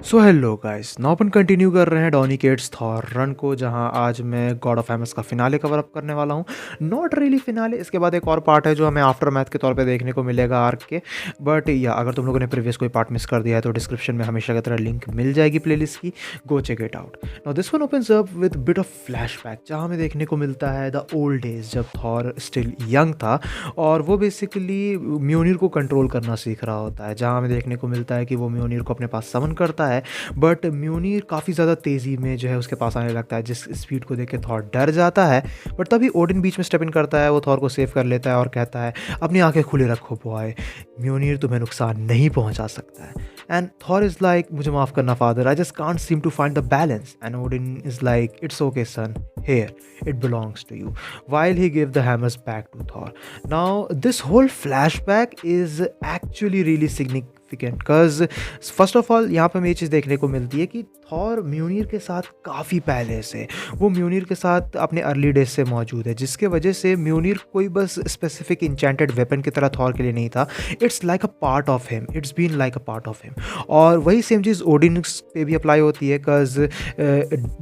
So hello guys, now अपन continue कर रहे हैं डॉनी केट्स थॉर रन को, जहां आज मैं गॉड ऑफ हैमर्स का फिनाले कवर अप करने वाला हूं। नॉट रियली फिनाले, इसके बाद एक और पार्ट है जो हमें आफ्टर मैथ के तौर पे देखने को मिलेगा आर्क के। बट या अगर तुम लोगों ने प्रीवियस कोई पार्ट मिस कर दिया है तो डिस्क्रिप्शन में हमेशा की तरह लिंक मिल जाएगी प्लेलिस्ट की, go check it out. Now this one opens up with bit of flashback, जहां हमें देखने को मिलता है द ओल्ड डेज जब थॉर स्टिल यंग था और वो बेसिकली म्योनिर को कंट्रोल करना सीख रहा होता है। जहां हमें देखने को मिलता है कि वो म्योनिर को अपने पास समन करता है, बट म्योनिर काफ़ी ज़्यादा तेज़ी में जो है उसके पास आने लगता है, जिस स्पीड को देख के थॉर डर जाता है। बट तभी ओडिन बीच में स्टेप इन करता है, वो थॉर को सेव कर लेता है और कहता है अपनी आंखें खुले रखो बॉय, म्योनिर तुम्हें नुकसान नहीं पहुंचा सकता है। एंड थॉर इज़ लाइक मुझे माफ़ करना father, I just can't seem to find the balance. And Odin is like it's okay son, here it belongs to you, while he gave the hammers back to Thor. Now this whole flashback is actually really significant because first of all यहाँ पे हमें ये चीज़ देखने को मिलती है कि Thor म्योनिर के साथ काफ़ी पहले से वो म्योनिर के साथ अपने अर्ली डेज से मौजूद है, जिसके वजह से म्योनिर कोई बस स्पेसिफिक इंचेंटेड वेपन की तरह थॉर के लिए नहीं था। It's like a part of him, it's been like a part of him. और वही सेम चीज़ ओडिन पे भी अप्लाई होती है, because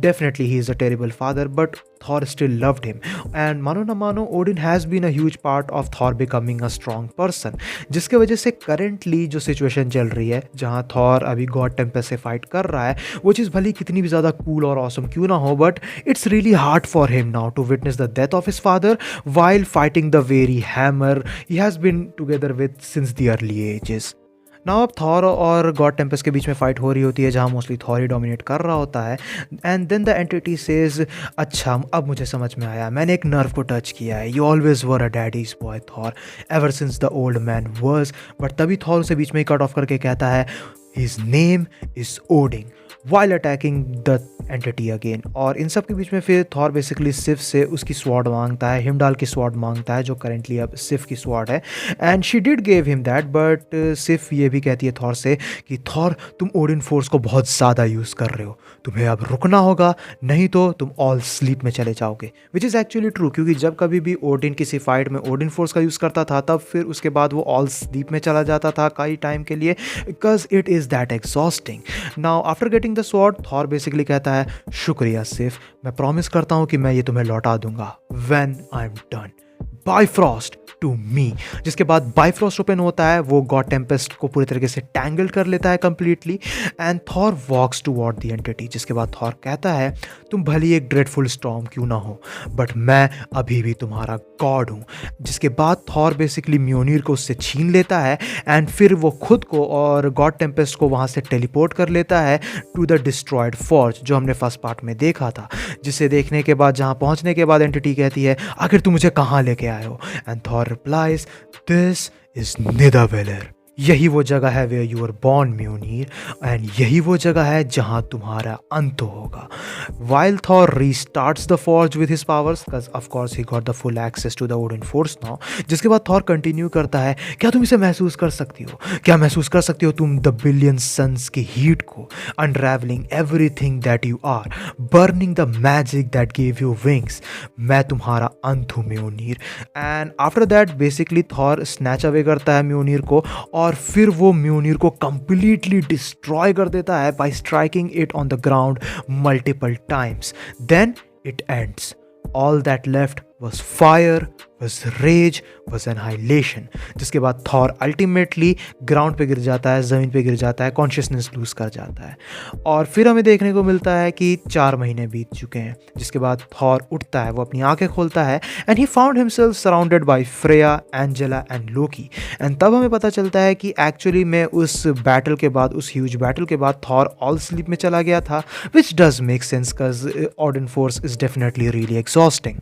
definitely he is a terrible father but Thor still loved him. And मानो ना मानो Odin has been a huge part of Thor becoming a strong person, जिसके वजह से करेंटली जो सिचुएशन चल रही है जहाँ थॉर अभी गॉड टेम्पेस्ट से फाइट कर रहा है, वो चीज़ भली कितनी भी ज़्यादा कूल और ऑसम क्यों ना हो, but it's really hard for him now to witness the death of his father while fighting the very hammer he has been together with since the early ages. Now अब Thor और God Tempest के बीच में fight हो रही होती है, जहाँ mostly Thor ही dominate कर रहा होता है। And then the entity says अच्छा अब मुझे समझ में आया, मैंने एक नर्व को टच किया है, you always were a daddy's boy Thor ever since the old man worse. But तभी थॉर उसे बीच में ही कट ऑफ करके कहता है his name is Odin while attacking the entity again। और इन सब के बीच में फिर थॉर बेसिकली सिफ से उसकी स्वॉर्ड मांगता है, हिमडाल की स्वॉर्ड मांगता है जो करेंटली अब सिफ की स्वॉर्ड है। And she did gave him that, but सिफ ये भी कहती है थॉर से कि थॉर तुम ओडिन फोर्स को बहुत ज़्यादा यूज़ कर रहे हो, तुम्हें अब रुकना होगा, नहीं तो तुम ऑल स्लीप में चले जाओगे। विच इज़ एक्चुअली ट्रू, क्योंकि जब कभी भी ओडिन किसी फाइट में ओडिन फोर्स का यूज़ करता था तब फिर उसके बाद वो ऑल स्लीप में चला जाता था कई टाइम के लिए, because it is that exhausting. Now after getting the sword Thor basically कहता है शुक्रिया सिफ, मैं प्रॉमिस करता हूं कि मैं ये तुम्हें लौटा दूंगा when I am done, Bifrost to me. जिसके बाद बाइफ्रॉस्ट ओपन होता है, वो गॉड टेम्पेस्ट को पूरी तरीके से टैंगल कर लेता है completely. And Thor walks toward the entity, जिसके बाद थॉर कहता है तुम भली एक ड्रेडफुल स्टॉर्म क्यों ना हो, बट मैं अभी भी तुम्हारा गॉड हूँ। जिसके बाद थॉर बेसिकली म्योनिर को उससे छीन लेता है एंड फिर वो खुद को और गॉड टेम्पेस्ट को वहाँ से टेलीपोर्ट कर लेता है टू द डिस्ट्रॉयड फॉर्ज, जो हमने फर्स्ट पार्ट में देखा था। जिसे देखने के बाद, जहाँ पहुँचने के बाद एंटिटी कहती है आखिर तुम मुझे कहाँ लेके आए हो? And Thor replies, this is Nidavellir. यही वो जगह है where you were born म्योनिर, एंड यही वो जगह है जहाँ तुम्हारा अंत होगा। While Thor restarts the forge with his powers, because of course he got the full access to the Odin force now, जिसके बाद Thor कंटिन्यू करता है क्या तुम इसे महसूस कर सकती हो, क्या महसूस कर सकती हो तुम द बिलियन सन्स की हीट को, unravelling everything that you are, burning the magic that give you wings, मैं तुम्हारा अंत हूँ म्योनिर। And after that basically Thor snatch away करता है म्योनिर को और फिर वो म्योनिर को कंप्लीटली डिस्ट्रॉय कर देता है by striking it on the ground multiple times. Then it ends, all that left was fire, was rage, was annihilation। जिसके बाद थॉर अल्टीमेटली ग्राउंड पे गिर जाता है, ज़मीन पे गिर जाता है, कॉन्शियसनेस लूज कर जाता है। और फिर हमें देखने को मिलता है कि 4 महीने बीत चुके हैं। जिसके बाद थॉर उठता है, वो अपनी आंखें खोलता है and he found himself surrounded by Freya, Angela and Loki. And तब हमें पता चलता है कि एक्चुअली में उस बैटल के बाद, उस ह्यूज बैटल के बाद थॉर ऑल स्लीप में चला गया था, which does make sense because Odin force is definitely really exhausting.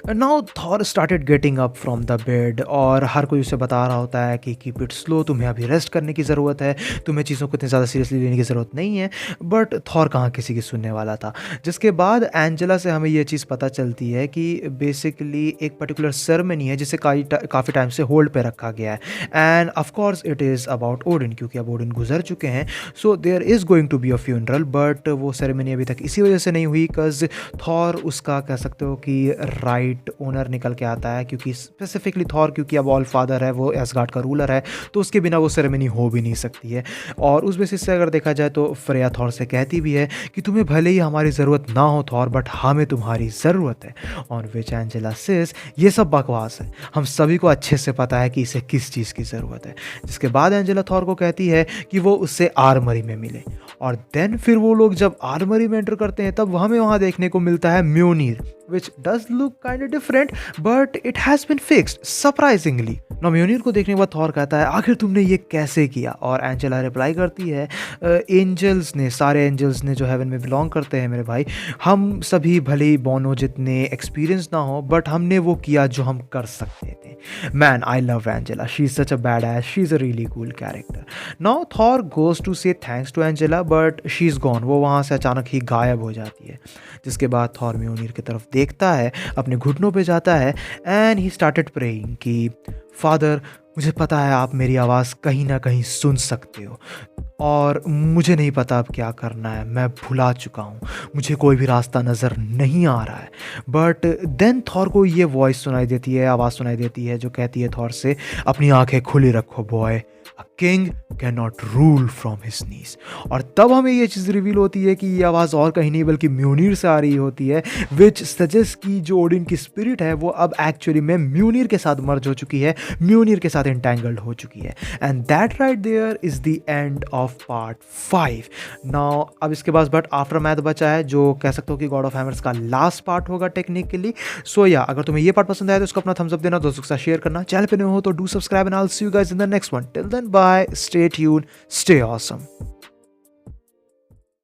Now Thor started getting up from the bed और हर कोई उसे बता रहा होता है कि कीप इट स्लो, तुम्हें अभी रेस्ट करने की ज़रूरत है, तुम्हें चीज़ों को इतनी ज़्यादा सीरियसली लेने की ज़रूरत नहीं है। बट थॉर कहाँ किसी की सुनने वाला था। जिसके बाद एंजेला से हमें ये चीज़ पता चलती है कि बेसिकली एक पर्टिकुलर सेरेमनी है जिसे काफ़ी टाइम से होल्ड पे रखा गया है। And of course it is about Odin, क्योंकि अब ओडिन गुजर चुके हैं, so there is going to be a funeral. But वो सेरेमनी अभी तक इसी वजह से नहीं हुई बिकॉज थॉर उसका कह सकते हो कि राइट राइट ओनर निकल के आता है, क्योंकि स्पेसिफिकली थॉर, क्योंकि अब ऑल फादर है, वो एसगार्ड का रूलर है, तो उसके बिना वो सेरेमनी हो भी नहीं सकती है। और उस बेसिस से अगर देखा जाए तो फ्रेया थॉर से कहती भी है कि तुम्हें भले ही हमारी ज़रूरत ना हो थॉर, बट हमें तुम्हारी ज़रूरत है। ऑन विच एंजेला सेज ये सब बकवास है, हम सभी को अच्छे से पता है कि इसे किस चीज़ की ज़रूरत है। जिसके बाद एंजेला थॉर को कहती है कि वो उससे आर्मरी में मिले, और देन फिर वो लोग जब आर्मरी में एंटर करते हैं तब हमें वहाँ देखने को मिलता है म्योनीर, which does look kind of different, but it has been fixed surprisingly. Now म्योनीर को देखने के बाद थॉर कहता है आखिर तुमने ये कैसे किया, और एंजेला रिप्लाई करती है एंजल्स ने, सारे एंजल्स ने जो हेवन में बिलोंग करते हैं मेरे भाई, हम सभी भले ही बोनो जितने एक्सपीरियंस ना हो, बट हमने वो किया जो हम कर सकते थे। Man I love Angela, she is such a bad ass, she is a really cool character. Now Thor goes to say thanks to Angela, but she is gone, वो वहाँ से अचानक ही गायब हो जाती है। जिसके बाद थॉर म्योनीर की तरफ देखता है, अपने घुटनों पे जाता है, एंड ही स्टार्टेड प्रेइंग कि फादर मुझे पता है आप मेरी आवाज़ कहीं ना कहीं सुन सकते हो, और मुझे नहीं पता अब क्या करना है, मैं भुला चुका हूँ, मुझे कोई भी रास्ता नज़र नहीं आ रहा है। बट देन थॉर को ये वॉइस सुनाई देती है, आवाज़ सुनाई देती है, जो कहती है थॉर से अपनी आंखें खुली रखो boy, a king can not rule from his knees. और तब हमें ये चीज़ रिवील होती है कि ये आवाज़ और कहीं नहीं बल्कि म्योनीर से आ रही होती है, विच सजेस्ट की जो ओडिन की स्पिरिट है वो अब एक्चुअली में म्योनीर के साथ मर्ज हो चुकी है, म्योनीर के साथ इंटैंगल्ड हो चुकी है। And that right there is the end of part 5। Now अब इसके बाद बट आफ्टर मैथ बचा है, जो कह सकते हो कि गॉड ऑफ हैमर्स का लास्ट पार्ट होगा टेक्निकली। सो या अगर तुम्हें ये पार्ट पसंद आया तो उसको अपना थम्स अप देना, दोस्तों के साथ शेयर करना, चैनल पे नए हो तो do subscribe, and I will see you guys in the next one. Till then bye, stay tune, stay awesome.